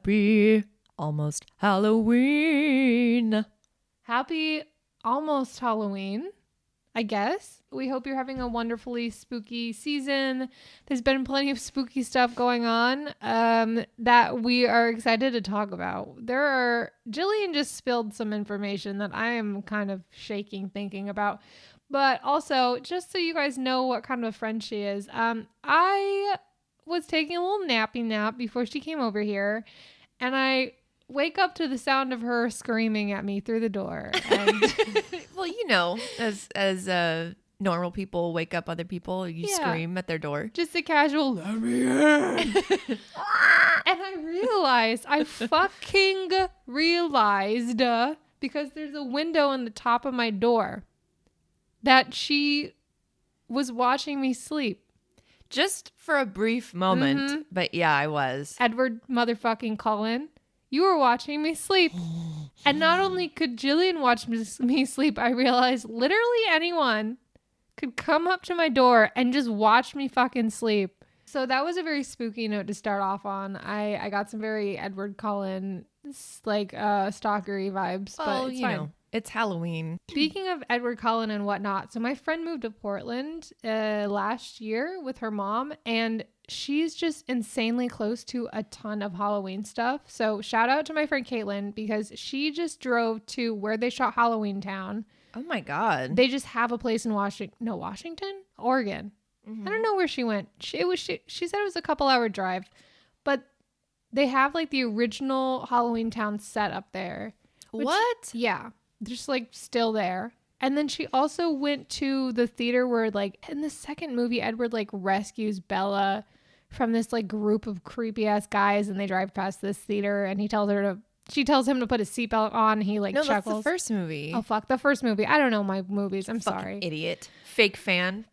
Happy almost Halloween. Happy almost Halloween, I guess. We hope you're having a wonderfully spooky season. There's been plenty of spooky stuff going on that we are excited to talk about. Jillian just spilled some information that I am kind of shaking thinking about. But also, just so you guys know what kind of a friend she is, I was taking a little nappy nap before she came over here, and I wake up to the sound of her screaming at me through the door. And Well, you know, as normal people wake up other people, you scream at their door. Just a casual, let me in. And I fucking realized, because there's a window on the top of my door, that she was watching me sleep. Just for a brief moment. Mm-hmm. But yeah, I was. Edward motherfucking Cullen, you were watching me sleep. And not only could Jillian watch me sleep, I realized literally anyone could come up to my door and just watch me fucking sleep. So that was a very spooky note to start off on. I got some very Edward Cullen, like stalkery vibes, but it's fine. It's Halloween. Speaking of Edward Cullen and whatnot, so my friend moved to Portland last year with her mom, and she's just insanely close to a ton of Halloween stuff. So shout out to my friend Caitlin, because she just drove to where they shot Halloween Town. Oh my God. They just have a place in Washington, Oregon. Mm-hmm. I don't know where she went. She said it was a couple hour drive, but they have like the original Halloween Town set up there. What? Yeah. Just like still there. And then she also went to the theater where, like, in the second movie, Edward like rescues Bella from this like group of creepy ass guys, and they drive past this theater, and she tells him to put his seatbelt on. He like chuckles. That's the first movie. Oh fuck, the first movie. I don't know my movies. I'm Fucking sorry. Idiot. Fake fan.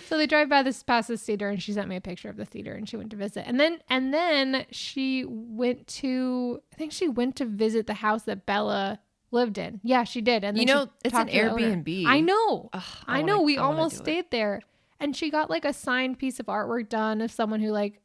So they drive past this theater, and she sent me a picture of the theater, and she went to visit. And then she went to, I think she went to visit the house that Bella lived in. Yeah, she did. And then it's an Airbnb. I know. Ugh, I know. We almost stayed there. And she got like a signed piece of artwork done of someone who like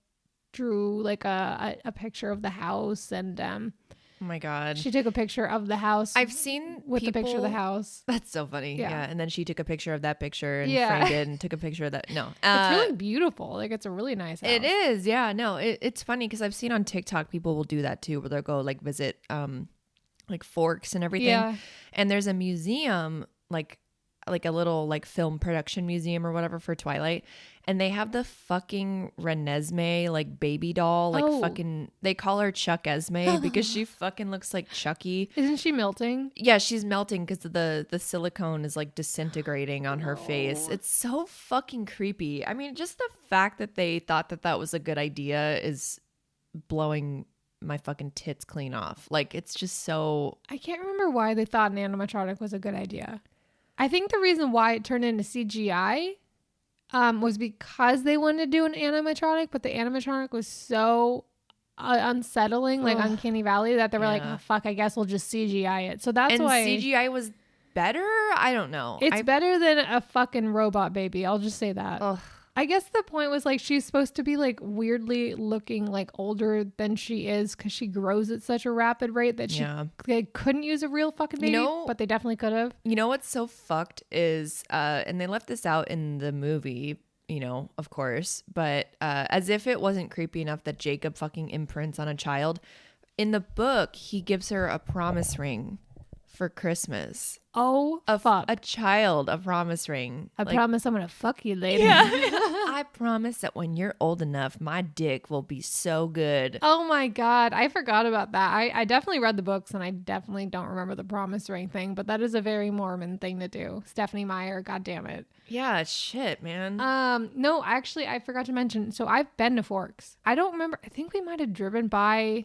drew like a picture of the house, and oh my God. she took a picture of the house. I've seen with the picture of the house. That's so funny. Yeah. And then she took a picture of that picture and Yeah. framed it and took a picture of that. No. It's really beautiful. Like, it's a really nice house. It is. Yeah. No, it's funny because I've seen on TikTok people will do that too, where they'll go like visit like Forks and everything. Yeah. And there's a museum, like a little like film production museum or whatever for Twilight. And they have the fucking Renesmee like baby doll, like fucking, they call her Chuck Esme because she fucking looks like Chucky. Isn't she melting? Yeah, she's melting because the silicone is like disintegrating on her face. It's so fucking creepy. I mean, just the fact that they thought that was a good idea is blowing my fucking tits clean off. Like, it's just so... I can't remember why they thought an animatronic was a good idea. I think the reason why it turned into CGI was because they wanted to do an animatronic, but the animatronic was so unsettling, like Uncanny Valley, that they were like, oh, fuck, I guess we'll just CGI it. So that's why... CGI was better? I don't know. It's better than a fucking robot baby. I'll just say that. Ugh. I guess the point was like she's supposed to be like weirdly looking like older than she is because she grows at such a rapid rate that they couldn't use a real fucking baby, but they definitely could have. You know what's so fucked is, and they left this out in the movie, you know, of course, but as if it wasn't creepy enough that Jacob fucking imprints on a child. In the book, he gives her a promise ring for Christmas. Oh, fuck. A child, a promise ring. I promise I'm gonna fuck you later. Yeah. I promise that when you're old enough, my dick will be so good. Oh my God. I forgot about that. I definitely read the books, and I definitely don't remember the promise ring thing, but that is a very Mormon thing to do. Stephanie Meyer, God damn it. Yeah, shit, man. No, actually, I forgot to mention. So I've been to Forks. I don't remember. I think we might have driven by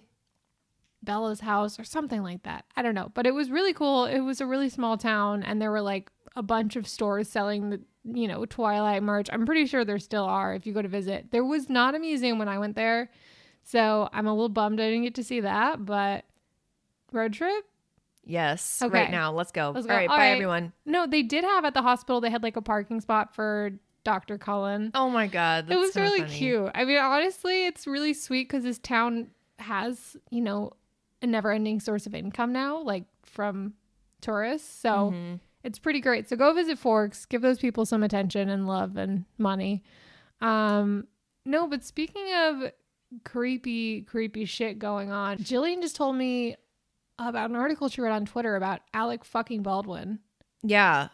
Bella's house or something like that. I don't know, but it was really cool. It was a really small town, and there were like a bunch of stores selling the, you know, Twilight merch. I'm pretty sure there still are if you go to visit. There was not a museum when I went there, so I'm a little bummed I didn't get to see that, but road trip? Yes. Okay. Right now. Let's go. Let's go. All right. Bye, everyone. No, they did have at the hospital, they had like a parking spot for Dr. Cullen. Oh my God. It was really cute. I mean, honestly, it's really sweet because this town has, you know, a never-ending source of income now, like from tourists. So it's pretty great. So go visit Forks, give those people some attention and love and money. No, but speaking of creepy shit going on, Jillian just told me about an article she read on Twitter about Alec fucking Baldwin. Yeah.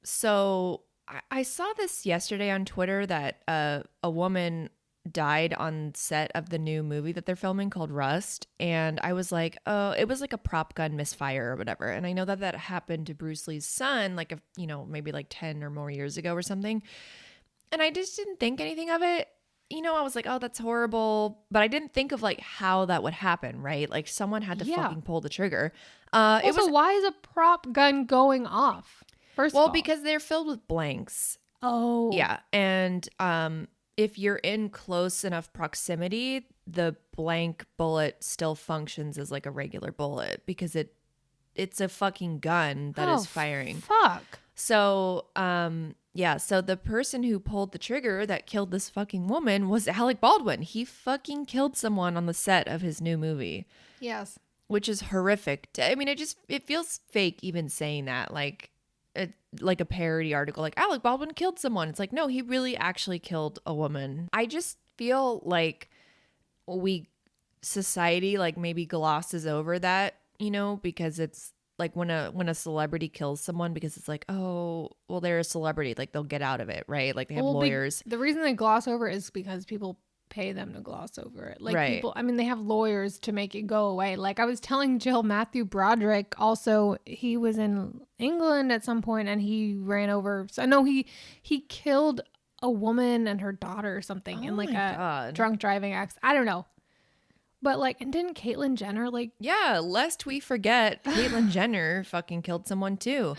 So I saw this yesterday on Twitter that a woman died on set of the new movie that they're filming called Rust, and I was like, oh, it was like a prop gun misfire or whatever. And I know that happened to Bruce Lee's son, like maybe like 10 or more years ago or something. And I just didn't think anything of it. I was like, oh, that's horrible. But I didn't think of like how that would happen, right? Like someone had to fucking pull the trigger. Also, why is a prop gun going off? First of all, because they're filled with blanks. Oh. Yeah. And if you're in close enough proximity, the blank bullet still functions as like a regular bullet because it's a fucking gun that is firing. Fuck. So, so the person who pulled the trigger that killed this fucking woman was Alec Baldwin. He fucking killed someone on the set of his new movie. Yes. Which is horrific. I mean, it feels fake even saying that, like a parody article, like Alec Baldwin killed someone. It's like, no, he really actually killed a woman. I just feel like society like maybe glosses over that, because it's like when a celebrity kills someone because it's like, oh, well, they're a celebrity, like they'll get out of it, right? Like they have lawyers. The reason they gloss over it is because people pay them to gloss over it. Like right. People, I mean, they have lawyers to make it go away. Like I was telling Jill, Matthew Broderick also, he was in England at some point and he ran over. So no, he killed a woman and her daughter or something in like a drunk driving accident. I don't know. But like, and didn't Caitlyn Jenner Yeah, lest we forget, Caitlyn Jenner fucking killed someone too.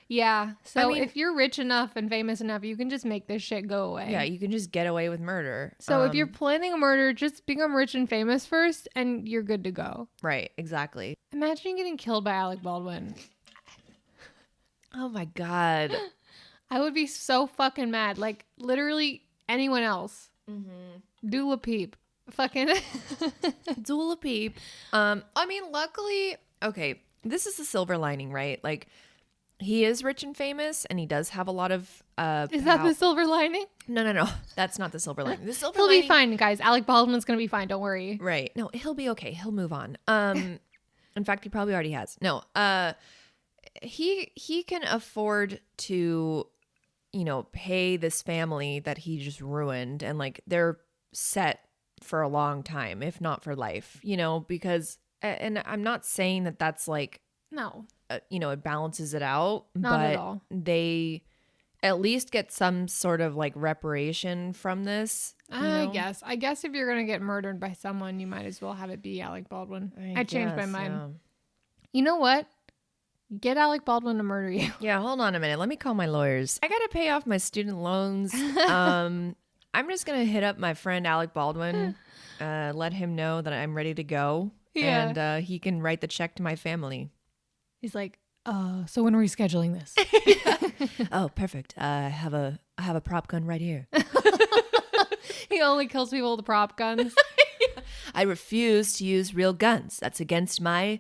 Yeah. So if you're rich enough and famous enough, you can just make this shit go away. Yeah, you can just get away with murder. So if you're planning a murder, just become rich and famous first and you're good to go. Right, exactly. Imagine getting killed by Alec Baldwin. Oh my God. I would be so fucking mad. Like literally anyone else. Dula Peep. Fucking Dula Peep. I mean, luckily, okay, this is the silver lining, right? Like, he is rich and famous, and he does have a lot of. Is that the silver lining? No. That's not the silver lining. The silver he'll lining. Be fine, guys. Alec Baldwin's gonna be fine. Don't worry. Right? No, he'll be okay. He'll move on. In fact, he probably already has. No. He can afford to, pay this family that he just ruined, and like they're set for a long time, if not for life, because, and I'm not saying that that's like, no, it balances it out, not but at all. They at least get some sort of like reparation from this. I guess if you're going to get murdered by someone, you might as well have it be Alec Baldwin. I changed my mind. Yeah. You know what? Get Alec Baldwin to murder you. Yeah. Hold on a minute. Let me call my lawyers. I got to pay off my student loans. I'm just going to hit up my friend Alec Baldwin, let him know that I'm ready to go. Yeah. And he can write the check to my family. He's like, so when are we scheduling this? Oh, perfect. I have a prop gun right here. He only kills people with prop guns. Yeah. I refuse to use real guns. That's against my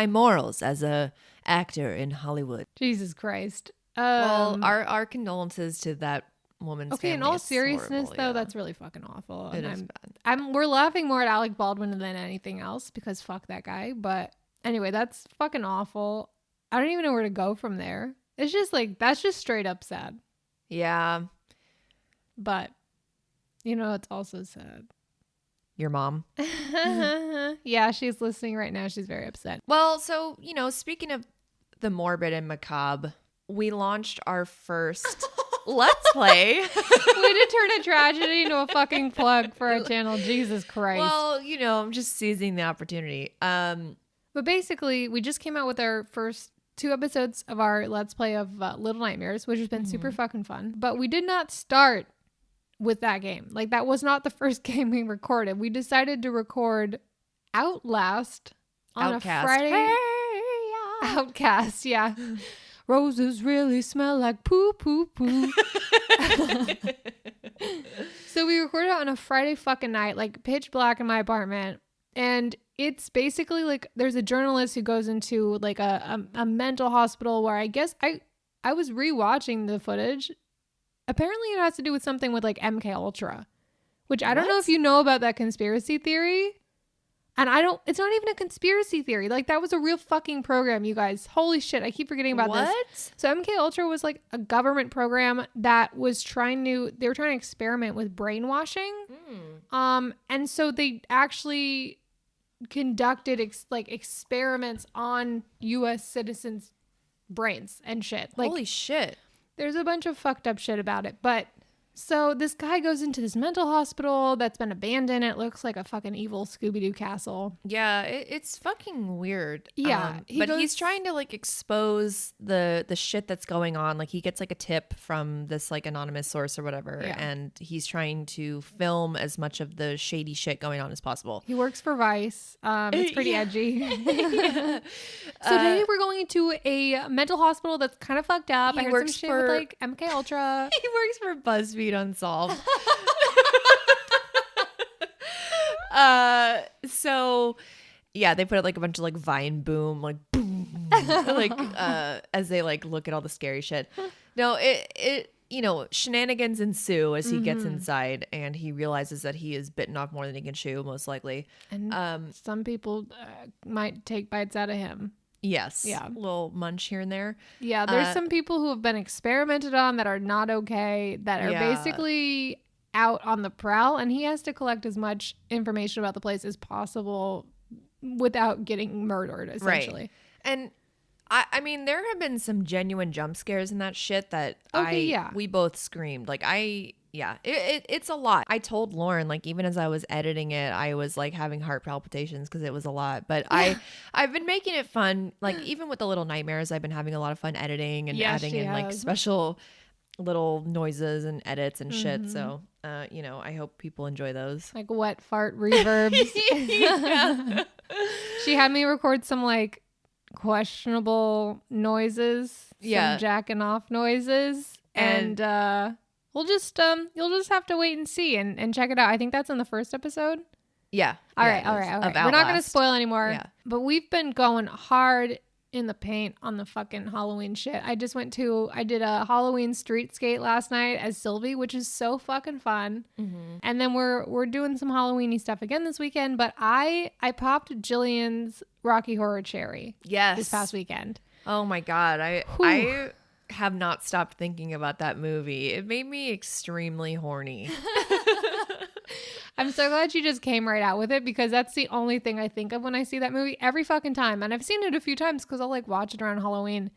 morals as a actor in Hollywood. Jesus Christ. Well, our condolences to that woman's family. In all seriousness, though, that's really fucking awful. It is bad. We're laughing more at Alec Baldwin than anything else because fuck that guy. But anyway, that's fucking awful. I don't even know where to go from there. It's just like, that's just straight up sad. Yeah. But, it's also sad. Your mom? Yeah, she's listening right now. She's very upset. Well, so, speaking of the morbid and macabre, we launched our first Let's Play. Way to turn a tragedy into a fucking plug for our channel. Jesus Christ. Well, I'm just seizing the opportunity. But basically, we just came out with our first 2 episodes of our Let's Play of Little Nightmares, which has been super fucking fun. But we did not start with that game. Like, that was not the first game we recorded. We decided to record Outlast on Outcast. a Friday. Hey, yeah. Outcast, yeah. Roses really smell like poo, poo, poo. So we recorded it on a Friday fucking night, like pitch black in my apartment. And it's basically like there's a journalist who goes into like a mental hospital where I guess I was rewatching the footage. Apparently it has to do with something with like MK Ultra, which I don't know if you know about that conspiracy theory. And it's not even a conspiracy theory. Like that was a real fucking program, you guys. Holy shit. I keep forgetting about this. So MK Ultra was like a government program that was they were trying to experiment with brainwashing. And so they actually conducted experiments on US citizens' brains and shit. Like, holy shit. There's a bunch of fucked up shit about it. But so this guy goes into this mental hospital that's been abandoned. It looks like a fucking evil Scooby-Doo castle. Yeah, it's fucking weird. Yeah. He's trying to like expose the shit that's going on. Like he gets like a tip from this like anonymous source or whatever. Yeah. And he's trying to film as much of the shady shit going on as possible. He works for Vice. It's pretty edgy. So today we're going to a mental hospital that's kind of fucked up. I heard some shit with like MK Ultra. He works for BuzzFeed Unsolved. So yeah, they put like a bunch of like Vine boom, like boom, like as they like look at all the scary shit. No, it shenanigans ensue as he gets inside and he realizes that he is bitten off more than he can chew, most likely. And some people might take bites out of him. Yes. Yeah. A little munch here and there. Yeah. There's some people who have been experimented on that are not okay, that are basically out on the prowl, and he has to collect as much information about the place as possible without getting murdered, essentially. Right. And I mean, there have been some genuine jump scares in that shit that we both screamed. Like it's a lot. I told Lauren, like, even as I was editing it, I was like having heart palpitations because it was a lot. But I've been making it fun. Like even with the little nightmares, I've been having a lot of fun editing and adding in like special little noises and edits and shit. So, I hope people enjoy those. Like wet fart reverbs. She had me record some like questionable noises, some jacking off noises, and we'll just you'll just have to wait and see and check it out. I think that's in the first episode. Yeah. All right. We're not going to spoil anymore. Yeah. But we've been going hard in the paint on the fucking Halloween shit. I did a Halloween street skate last night as Sylvie, which is so fucking fun. Mm-hmm. And then we're doing some Halloweeny stuff again this weekend, but I popped Jillian's Rocky Horror Cherry. Yes. This past weekend. Oh my God. I have not stopped thinking about that movie. It made me extremely horny. I'm so glad you just came right out with it, because that's the only thing I think of when I see that movie every fucking time. And I've seen it a few times because I'll like watch it around Halloween.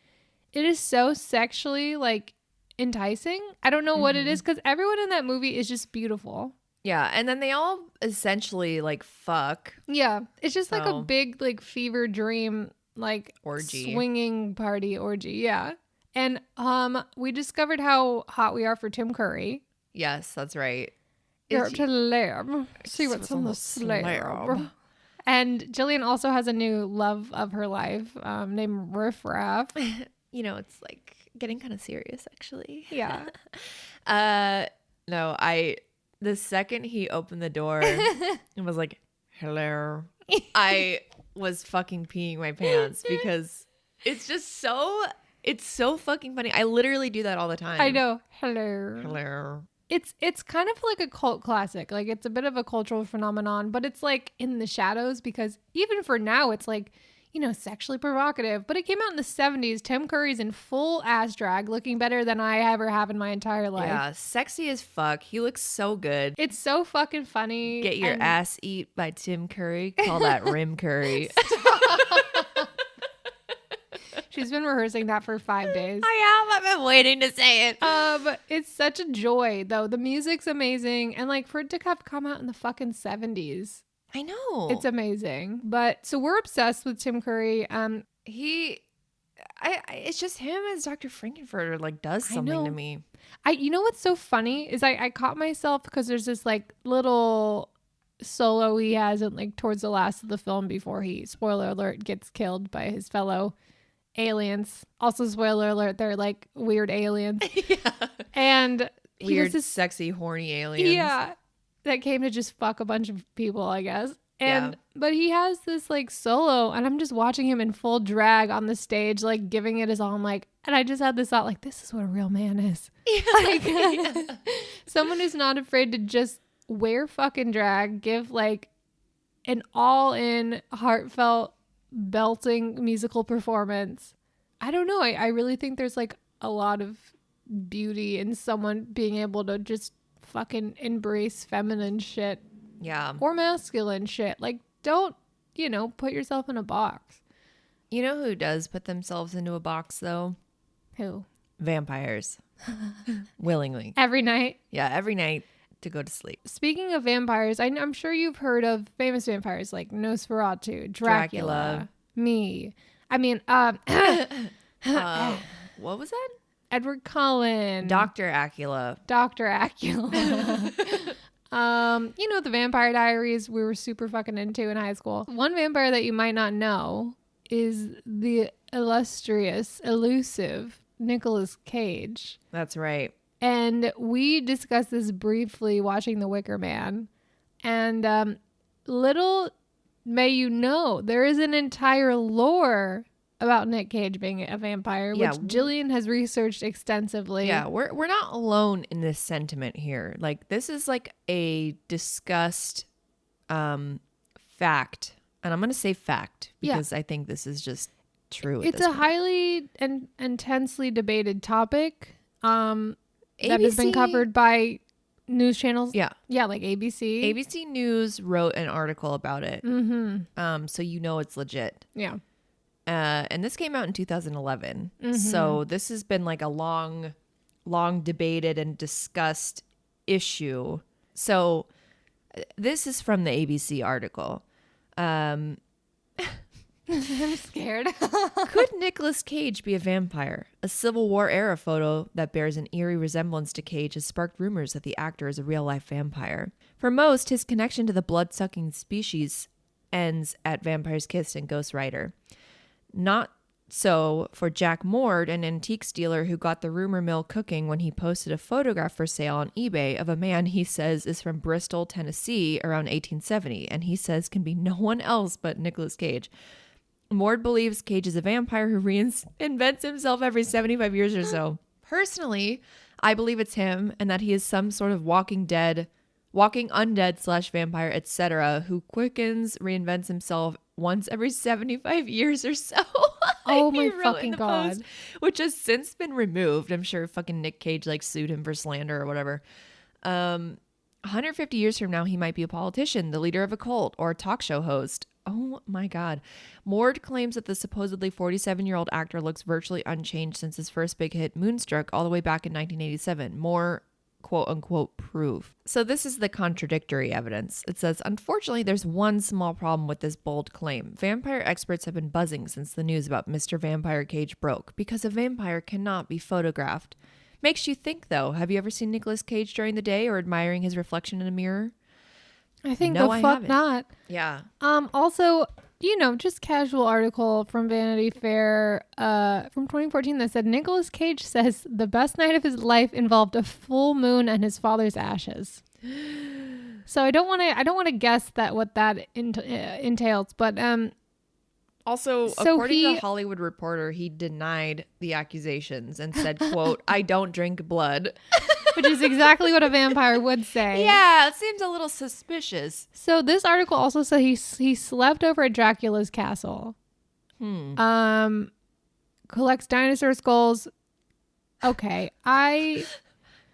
It is so sexually like enticing. I don't know what it is, because everyone in that movie is just beautiful. Yeah. And then they all essentially like fuck. Yeah. It's just like a big like fever dream, like orgy, swinging party orgy. Yeah. And we discovered how hot we are for Tim Curry. Yes, that's right. You're up to the lab. See what's on the slab. And Jillian also has a new love of her life named Riff Raff. It's like getting kind of serious, actually. Yeah. No, the second he opened the door and was like, hello, I was fucking peeing my pants, because it's just it's so fucking funny. I literally do that all the time. I know. Hello. It's kind of like a cult classic. Like it's a bit of a cultural phenomenon, but it's like in the shadows, because even for now it's like, sexually provocative. But it came out in the 70s. Tim Curry's in full ass drag, looking better than I ever have in my entire life. Yeah, sexy as fuck. He looks so good. It's so fucking funny. Get your ass eat by Tim Curry. Call that Rim Curry. She's been rehearsing that for 5 days. I have. I've been waiting to say it. It's such a joy, though. The music's amazing. And like for it to have come out in the fucking 70s. I know. It's amazing. But so we're obsessed with Tim Curry. It's just him as Dr. Frankenfurter like does something to me. What's so funny is I caught myself, because there's this like little solo he has in like towards the last of the film before he, spoiler alert, gets killed by his fellow aliens. Also, spoiler alert, they're like weird aliens. Yeah. And weird, sexy, horny aliens. Yeah. That came to just fuck a bunch of people, I guess. And but he has this like solo, and I'm just watching him in full drag on the stage, like giving it his all. I'm like, and I just had this thought, like, this is what a real man is. Like, someone who's not afraid to just wear fucking drag, give like an all-in, heartfelt, belting musical performance. I don't know. I really think there's like a lot of beauty in someone being able to just fucking embrace feminine shit. Yeah. Or masculine shit. Like, don't, put yourself in a box. You know who does put themselves into a box, though? Who? Vampires. Willingly. Every night? Yeah, every night to go to sleep. Speaking of vampires, I'm sure you've heard of famous vampires like Nosferatu, Dracula. Me. I mean, what was that? Edward Cullen. Dr. Acula. Dr. Acula. The Vampire Diaries we were super fucking into in high school. One vampire that you might not know is the illustrious, elusive Nicolas Cage. That's right. And we discussed this briefly watching The Wicker Man. And little may you know, there is an entire lore about Nick Cage being a vampire, which Jillian has researched extensively. Yeah, we're not alone in this sentiment here. Like, this is like a discussed fact. And I'm going to say fact because I think this is just true. It's a highly and intensely debated topic that has been covered by news channels. Yeah, like ABC. ABC News wrote an article about it. Mm-hmm. So it's legit. Yeah. And this came out in 2011. Mm-hmm. So this has been like a long debated and discussed issue. So this is from the ABC article. I'm scared. Could Nicolas Cage be a vampire? A Civil War era photo that bears an eerie resemblance to Cage has sparked rumors that the actor is a real-life vampire. For most, his connection to the blood-sucking species ends at Vampire's Kiss and Ghost Rider. Not so for Jack Mord, an antiques dealer who got the rumor mill cooking when he posted a photograph for sale on eBay of a man he says is from Bristol, Tennessee around 1870, and he says can be no one else but Nicolas Cage. Mord believes Cage is a vampire who reinvents himself every 75 years or so. Personally, I believe it's him and that he is some sort of walking undead / vampire, etc., who quickens, reinvents himself once every 75 years or so. Oh my fucking God. Post, which has since been removed. I'm sure fucking Nick Cage sued him for slander or whatever. 150 years from now, he might be a politician, the leader of a cult, or a talk show host. Oh my God. Mord claims that the supposedly 47-year-old actor looks virtually unchanged since his first big hit, Moonstruck, all the way back in 1987. More quote-unquote proof. So this is the contradictory evidence. It says, unfortunately, there's one small problem with this bold claim. Vampire experts have been buzzing since the news about Mr. Vampire Cage broke, because a vampire cannot be photographed. Makes you think, though. Have you ever seen Nicolas Cage during the day or admiring his reflection in a mirror? I think no, the fuck not. Yeah. Also, just casual article from Vanity Fair from 2014 that said Nicolas Cage says the best night of his life involved a full moon and his father's ashes. So I don't want to guess what that entails, but also, according to Hollywood Reporter, he denied the accusations and said, quote, I don't drink blood. Which is exactly what a vampire would say. Yeah, it seems a little suspicious. So this article also said he slept over at Dracula's castle. Collects dinosaur skulls. Okay,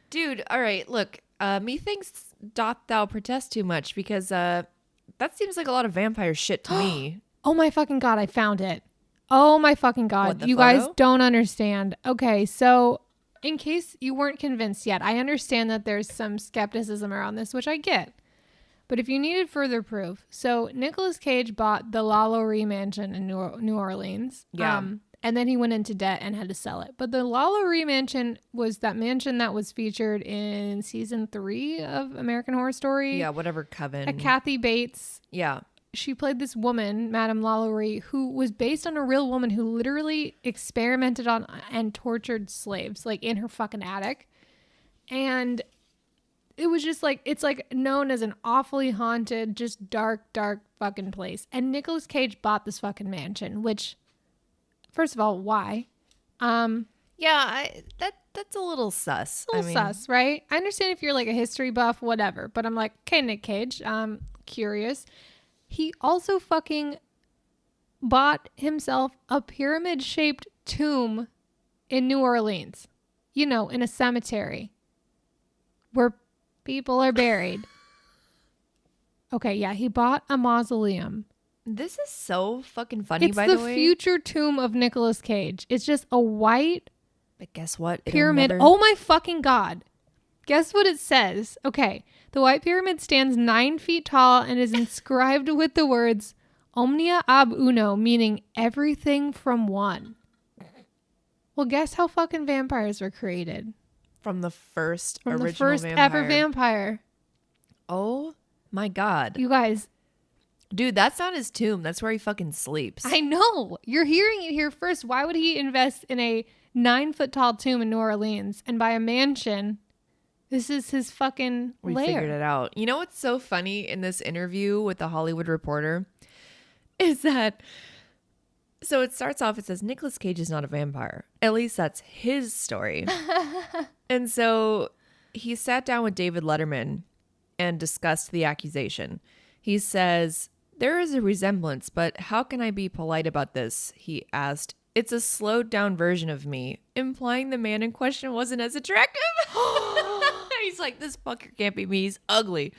Dude, all right, look. Methinks doth thou protest too much, because that seems like a lot of vampire shit to me. Oh my fucking God, I found it. Oh my fucking God. You guys don't understand. Okay, so in case you weren't convinced yet, I understand that there's some skepticism around this, which I get. But if you needed further proof, so Nicolas Cage bought the LaLaurie mansion in New Orleans. Yeah. And then he went into debt and had to sell it. But the LaLaurie mansion was that mansion that was featured in season 3 of American Horror Story. Yeah, whatever Coven. Kathy Bates. Yeah. She played this woman, Madame LaLaurie, who was based on a real woman who literally experimented on and tortured slaves, like in her fucking attic. And it was just like, it's like known as an awfully haunted, just dark fucking place. And Nicolas Cage bought this fucking mansion, which, first of all, why? Yeah, that's a little sus. A little sus, right? I understand if you're like a history buff, whatever. But I'm like, okay, Nick Cage, I'm curious. He also fucking bought himself a pyramid-shaped tomb in New Orleans. You know, in a cemetery where people are buried. Okay, yeah, he bought a mausoleum. This is so fucking funny, It's by the the way. future tomb of Nicolas Cage. It's just a white But guess what? It'll pyramid. never- Oh my fucking God. Guess what it says? Okay. The white pyramid stands 9 feet tall and is inscribed with the words Omnia ab uno, meaning everything from one. Well, guess how fucking vampires were created? From the first From original the first vampire. ever vampire. Oh my God. You guys, Dude, that's not his tomb. That's where he fucking sleeps. I know. You're hearing it here first. Why would he invest in a 9-foot tall tomb in New Orleans and buy a mansion? This is his fucking We lair. figured it out. You know what's so funny in this interview with the Hollywood Reporter is that, so it starts off, it says Nicolas Cage is not a vampire. At least that's his story. And so he sat down with David Letterman and discussed the accusation. He says, there is a resemblance, but how can I be polite about this? He asked. It's a slowed down version of me, implying the man in question wasn't as attractive. He's like, this fucker can't be me. He's ugly.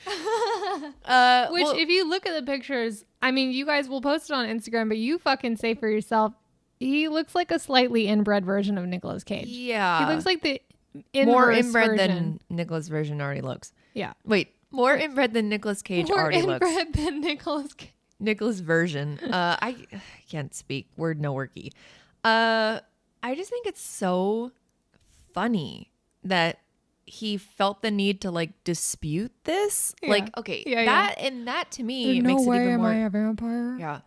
If you look at the pictures, I mean, you guys will post it on Instagram, but you fucking say for yourself, he looks like a slightly inbred version of Nicolas Cage. Yeah. He looks like the more inverse inbred version. than Nicolas' version already looks. Yeah. Wait, more inbred than Nicolas Cage More already looks. inbred than Nicolas Cage. Nicolas' version. I can't speak. Word no worky. I just think it's so funny that he felt the need to like dispute this. Yeah. Like, okay, Yeah, that to me There's makes no it way even am more. I a vampire. Yeah.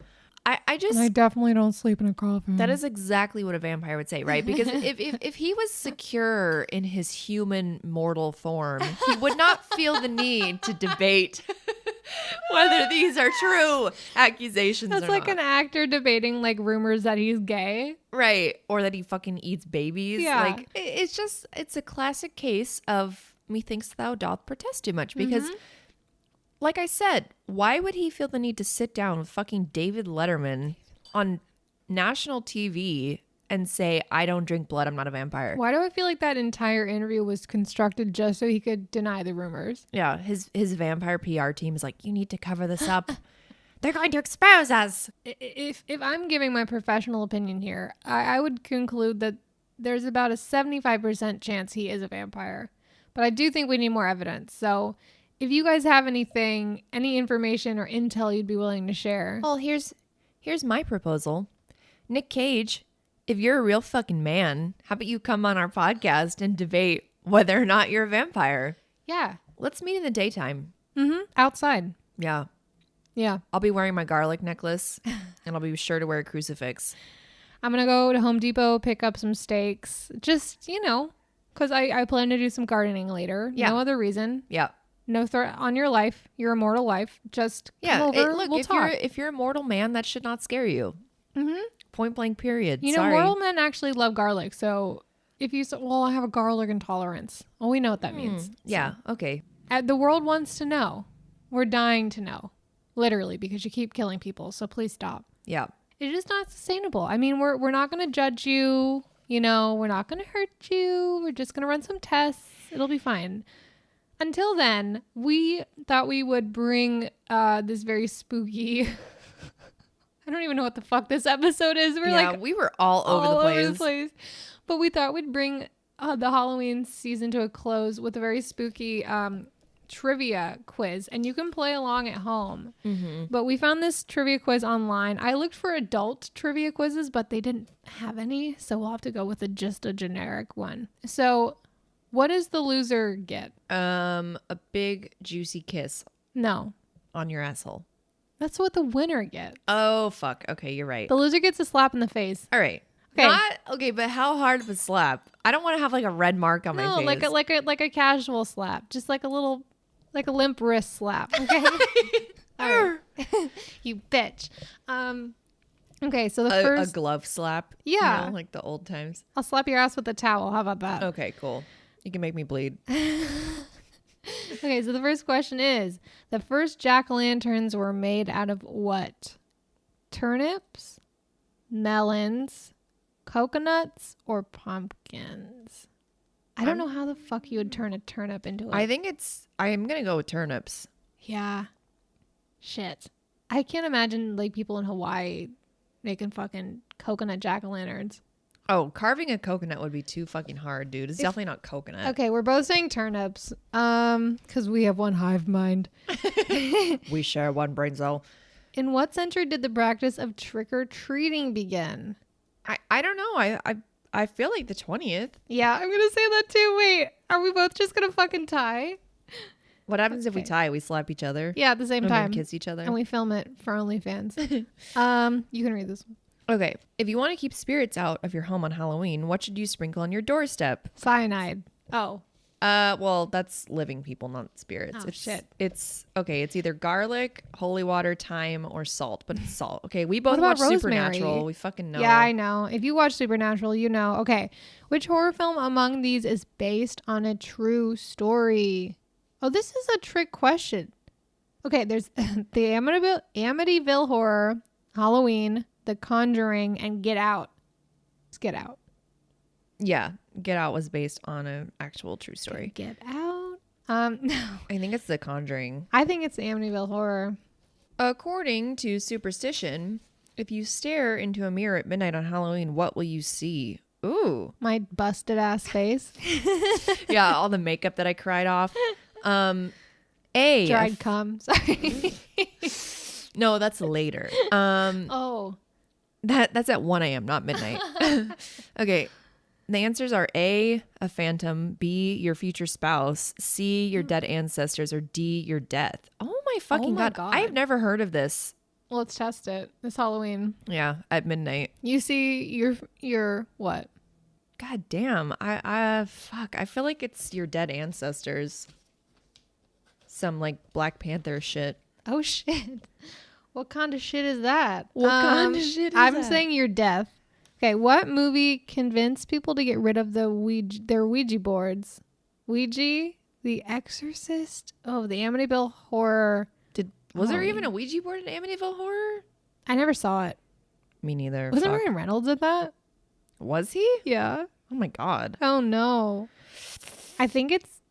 I just And I definitely don't sleep in a coffin. that is exactly what a vampire would say, right? Because if he was secure in his human mortal form, he would not feel the need to debate whether these are true accusations That's or like not. an actor debating like rumors that he's gay. Right. Or that he fucking eats babies. Yeah. Like, it's a classic case of methinks thou doth protest too much. Because, like I said, why would he feel the need to sit down with fucking David Letterman on national TV and say, I don't drink blood, I'm not a vampire? Why do I feel like that entire interview was constructed just so he could deny the rumors? Yeah. His vampire PR team is like, you need to cover this up. They're going to expose us. If I'm giving my professional opinion here, I would conclude that there's about a 75% chance he is a vampire. But I do think we need more evidence. So if you guys have anything, any information or intel you'd be willing to share. Well, here's my proposal. Nick Cage, if you're a real fucking man, how about you come on our podcast and debate whether or not you're a vampire? Yeah. Let's meet in the daytime. Outside. Yeah. Yeah. I'll be wearing my garlic necklace and I'll be sure to wear a crucifix. I'm going to go to Home Depot, pick up some steaks. Just, because I plan to do some gardening later. Yeah. No other reason. Yeah. No threat on your life, your immortal life. Just Yeah. come over, Look, we'll talk. if you're a mortal man, that should not scare you. Point blank period. Sorry. Mortal men actually love garlic. So if you say, well, I have a garlic intolerance. Well, we know what that means. Yeah. Okay. The world wants to know. We're dying to know. Literally, because you keep killing people. So please stop. Yeah. It's just not sustainable. I mean, we're not going to judge you. We're not going to hurt you. We're just going to run some tests. It'll be fine. Until then, we thought we would bring this very spooky... I don't even know what the fuck this episode is. We were all over the place. But we thought we'd bring the Halloween season to a close with a very spooky trivia quiz. And you can play along at home. But we found this trivia quiz online. I looked for adult trivia quizzes, but they didn't have any. So we'll have to go with just a generic one. So what does the loser get? A big juicy kiss No. on your asshole. That's what the winner gets. Oh, fuck. Okay, you're right. The loser gets a slap in the face. All right. Okay. Okay, but how hard of a slap? I don't want to have like a red mark on my No, face. like a casual slap, just like a little, like a limp wrist slap. Okay. All right. You bitch. Okay, so the a first glove slap. Yeah. You know, like the old times. I'll slap your ass with a towel. How about that? Okay, cool. You can make me bleed. Okay, so the first question is, the first jack-o'-lanterns were made out of what? Turnips, melons, coconuts, or pumpkins? I don't know how the fuck you would turn a turnip into I think I'm going to go with turnips. Yeah. Shit. I can't imagine like people in Hawaii making fucking coconut jack-o'-lanterns. Oh, carving a coconut would be too fucking hard, dude. It's definitely not coconut. Okay, we're both saying turnips. Because we have one hive mind. We share one brain cell. In what century did the practice of trick-or-treating begin? I don't know. I feel like the 20th. Yeah, I'm gonna say that too. Wait, are we both just gonna fucking tie? What happens if we tie? We slap each other? Yeah, at the same And time. then kiss each other? And we film it for OnlyFans. You can read this one. Okay. If you want to keep spirits out of your home on Halloween, what should you sprinkle on your doorstep? Cyanide. Oh. Well, that's living people, not spirits. Oh, shit. It's okay. It's either garlic, holy water, thyme, or salt, but it's salt. Okay. We both What watch about Supernatural. rosemary? We fucking know. Yeah, I know. If you watch Supernatural, you know. Okay. Which horror film among these is based on a true story? Oh, this is a trick question. Okay, there's the Amityville Horror, Halloween, The Conjuring, and Get Out. It's Get Out. Yeah. Get Out was based on an actual true story. Get Out? No. I think it's The Conjuring. I think it's the Amityville Horror. According to superstition, if you stare into a mirror at midnight on Halloween, what will you see? Ooh. My busted ass face. Yeah, all the makeup that I cried off. A. Dried cum. Sorry. No, that's later. Oh. That's at 1 a.m., not midnight. Okay. The answers are A, a phantom, B, your future spouse, C, your dead ancestors, or D, your death. Oh my fucking my God. I've never heard of this. Well, let's test it. It's Halloween. Yeah, at midnight. You see your what? God damn. Fuck. I feel like it's your dead ancestors. Some like Black Panther shit. Oh shit. What kind of shit is that? What kind of shit is I'm that? saying your death. Okay, what movie convinced people to get rid of their Ouija boards? Ouija, The Exorcist, the Amityville Horror. Was there even a Ouija board in Amityville Horror? I never saw it. Me neither. Wasn't Fuck. Ryan Reynolds in that? Was he? Yeah. Oh my God. Oh no. I think it's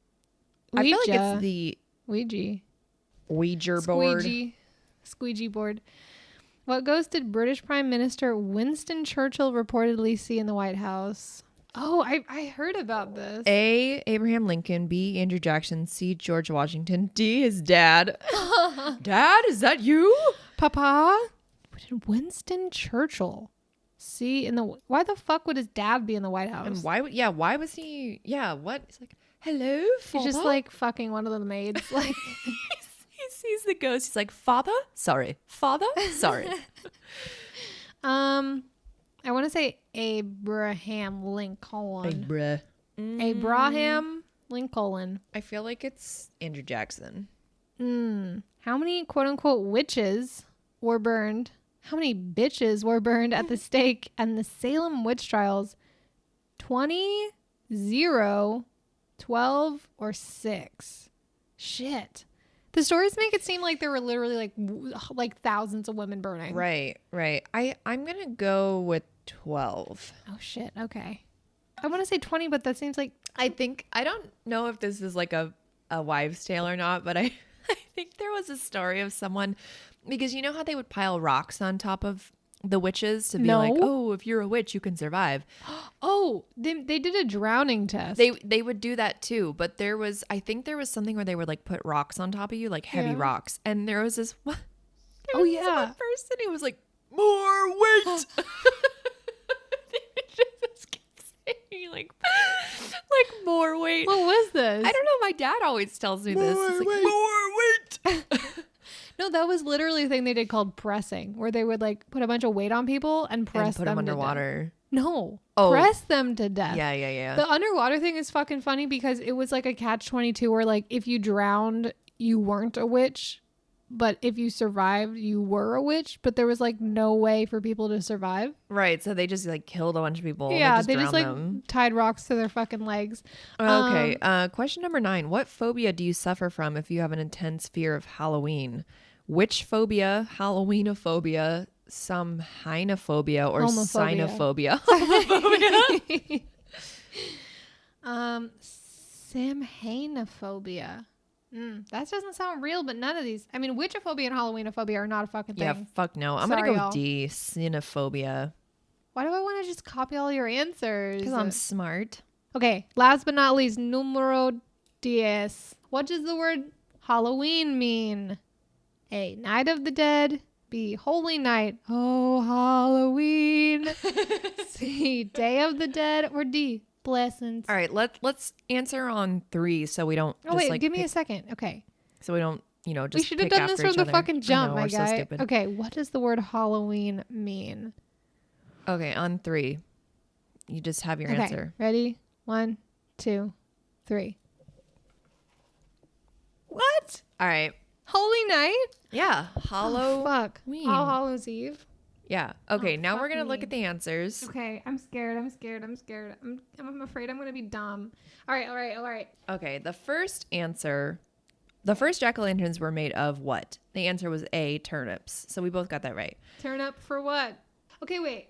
Ouija. I feel like it's the Ouija board. Squeegee board. What ghost did British Prime Minister Winston Churchill reportedly see in the White House? Oh, I heard about this. A, Abraham Lincoln. B, Andrew Jackson. C, George Washington. D, his dad. Dad, is that you? Papa? What did Winston Churchill see in the... Why the fuck would his dad be in the White House? And why was he... Yeah, what? He's like, hello, He's just like fucking one of the maids. Like... He sees the ghost. He's like, Father? Sorry. Father? Sorry. I want to say Abraham Lincoln. bruh. Abraham Lincoln. I feel like it's Andrew Jackson. How many quote unquote witches were burned? How many bitches were burned at the stake and the Salem witch trials? 20, 0, 12, or 6? Shit. The stories make it seem like there were literally like thousands of women burning. Right. I'm going to go with 12. Oh shit. Okay. I want to say 20, but that seems like... I don't know if this is like a wives' tale or not, but I think there was a story of someone, because you know how they would pile rocks on top of the witches to be like, oh, if you're a witch, you can survive. Oh, they did a drowning test. They would do that too, but I think there was something where they would like put rocks on top of you, like heavy rocks, and there was this one. One person who was like, more weight. Just kept saying like more weight. What was this? I don't know. My dad always tells me this. It's like, more weight. No, that was literally a thing they did called pressing, where they would like put a bunch of weight on people and press and put them them to underwater. No. Oh. Press them to death. Yeah. The underwater thing is fucking funny because it was like a catch-22 where like if you drowned, you weren't a witch. But if you survived, you were a witch. But there was like no way for people to survive. Right. So they just like killed a bunch of people. Yeah, they drowned just like them. tied rocks to their fucking legs. Okay. Question number 9. What phobia do you suffer from if you have an intense fear of Halloween? Witch phobia, Halloweenophobia, samhainophobia, or Homophobia. cynophobia? Samhainophobia. That doesn't sound real, but none of these. I mean, witchophobia and Halloweenophobia are not a fucking thing. Yeah, fuck no. I'm going to Sorry, go y'all. with D, cynophobia. Why do I want to just copy all your answers? Because I'm smart. Okay, last but not least, numero 10. What does the word Halloween mean? A, Night of the Dead. B, Holy Night. Oh, Halloween. C, Day of the Dead. Or D, Blessings. All right, let's answer on 3 so we don't Oh, just wait, like give me pick, a second. Okay. so we don't, just We should have pick done this after from each the other. fucking jump, I know, my we're so guy. stupid. Okay, what does the word Halloween mean? Okay, on 3. You just have your Okay, answer. ready? 1, 2, 3. What? All right. Holy Night? Yeah, Oh, fuck. Halloween. All Hallows Eve. Yeah. Okay, now fuck we're going to look me. at the answers. Okay, I'm scared. I'm afraid I'm going to be dumb. All right. Okay, the first jack-o'-lanterns were made of what? The answer was A, turnips. So we both got that right. Turn up for what? Okay, wait.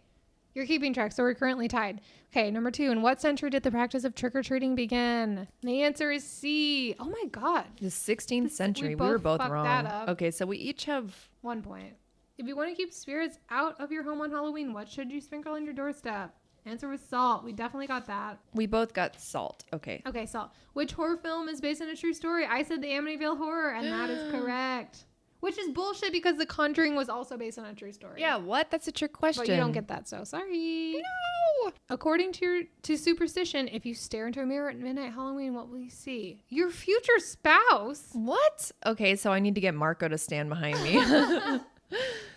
You're keeping track, so we're currently tied. Okay, number 2. In what century did the practice of trick-or-treating begin? The answer is C. Oh my God. The 16th century. We both were both fucked wrong. that up. Okay, so we each have 1 point. If you want to keep spirits out of your home on Halloween, what should you sprinkle on your doorstep? Answer was salt. We definitely got that. we both got salt. Okay. Okay, salt. Which horror film is based on a true story? I said the Amityville Horror, and that is correct. Which is bullshit because The Conjuring was also based on a true story. Yeah, what? That's a trick question. But you don't get that, so sorry. No. According to superstition, if you stare into a mirror at midnight Halloween, what will you see? Your future spouse. What? Okay, so I need to get Marco to stand behind me.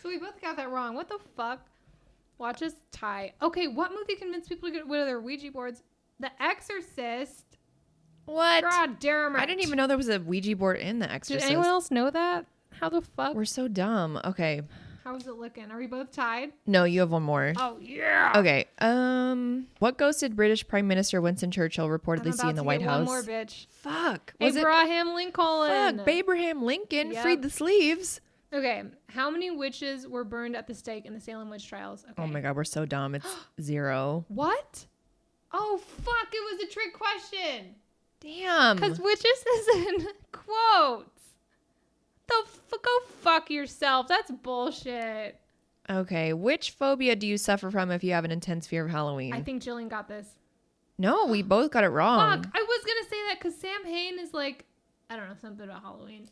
So we both got that wrong. What the fuck? Watch us tie. Okay, what movie convinced people to get rid of their Ouija boards? The Exorcist. What? God damn it. I didn't even know there was a Ouija board in The Exorcist. Did anyone else know that? How the fuck? We're so dumb. Okay. How is it looking? Are we both tied? No, you have one more. Oh, yeah. Okay. What ghost did British Prime Minister Winston Churchill reportedly see in the White House? One more, bitch. Fuck. Was Abraham Lincoln. Fuck. Abraham Lincoln Yep. freed the slaves. Okay. How many witches were burned at the stake in the Salem witch trials? Okay. Oh my God, we're so dumb. It's 0. What? Oh, fuck. It was a trick question. Damn. Because witches is in quotes. Go fuck yourself. That's bullshit. Okay. Which phobia do you suffer from if you have an intense fear of Halloween? I think Jillian got this. No, we both got it wrong. Fuck. I was going to say that because Sam Hain is like, I don't know, something about Halloween.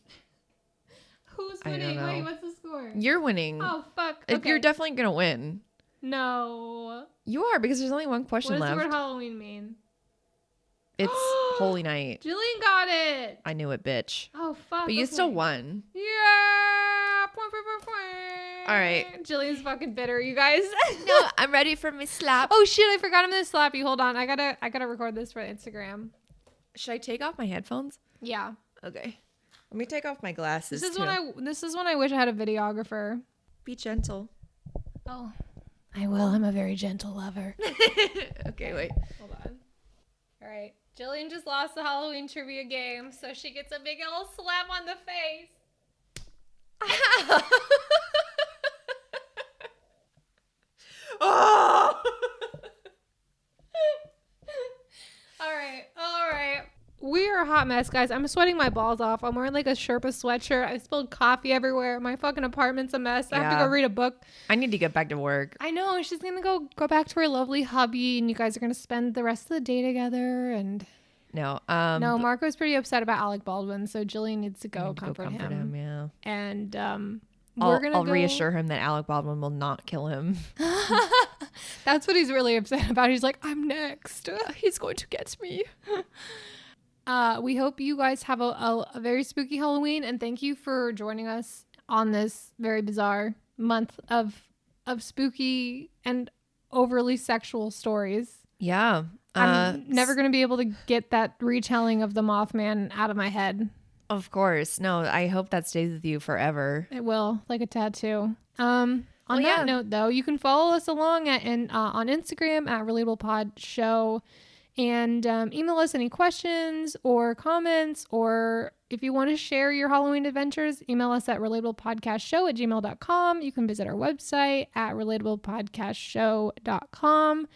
Who's I don't winning? know. Wait, what's the score? You're winning. Oh, fuck. You're Okay. definitely going to win. No. You are, because there's only one question What does left. the word Halloween mean? It's Holy Night. Jillian got it. I knew it, bitch. Oh, fuck. But you okay. still won. Yeah. Point. All right. Jillian's fucking bitter, you guys. No, I'm ready for my slap. Oh shit! I forgot I'm gonna slap you. Hold on. I gotta record this for Instagram. Should I take off my headphones? Yeah. Okay. Let me take off my glasses. This is too. when I wish I had a videographer. Be gentle. Oh, I will. I'm a very gentle lover. Okay, wait. Hold on. All right. Jillian just lost the Halloween trivia game, so she gets a big old slap on the face. Oh! All right. We are a hot mess, guys. I'm sweating my balls off. I'm wearing like a Sherpa sweatshirt. I spilled coffee everywhere. My fucking apartment's a mess. I have to Yeah. go read a book. I need to get back to work. I know. She's going to go back to her lovely hubby, and you guys are going to spend the rest of the day together. And No. no, Marco's pretty upset about Alec Baldwin, so Jillian needs to go comfort him. Yeah. And I'll reassure him that Alec Baldwin will not kill him. That's what he's really upset about. He's like, I'm next. He's going to get me. We hope you guys have a very spooky Halloween, and thank you for joining us on this very bizarre month of spooky and overly sexual stories. Yeah. I'm never going to be able to get that retelling of the Mothman out of my head. Of course. No, I hope that stays with you forever. It will, like a tattoo. On that note, though, you can follow us along on Instagram at Relatable Pod Show, and email us any questions or comments, or if you want to share your Halloween adventures, email us at relatablepodcastshow@gmail.com. You can visit our website at relatablepodcastshow.com.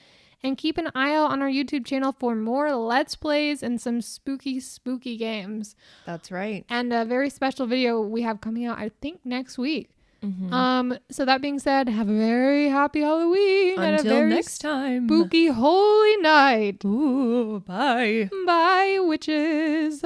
And keep an eye out on our YouTube channel for more Let's Plays and some spooky games. That's right. And a very special video we have coming out, I think, next week. Mm-hmm. So that being said, have a very happy Halloween. Until and a very next time. Spooky holy night. Ooh, bye. Bye, witches.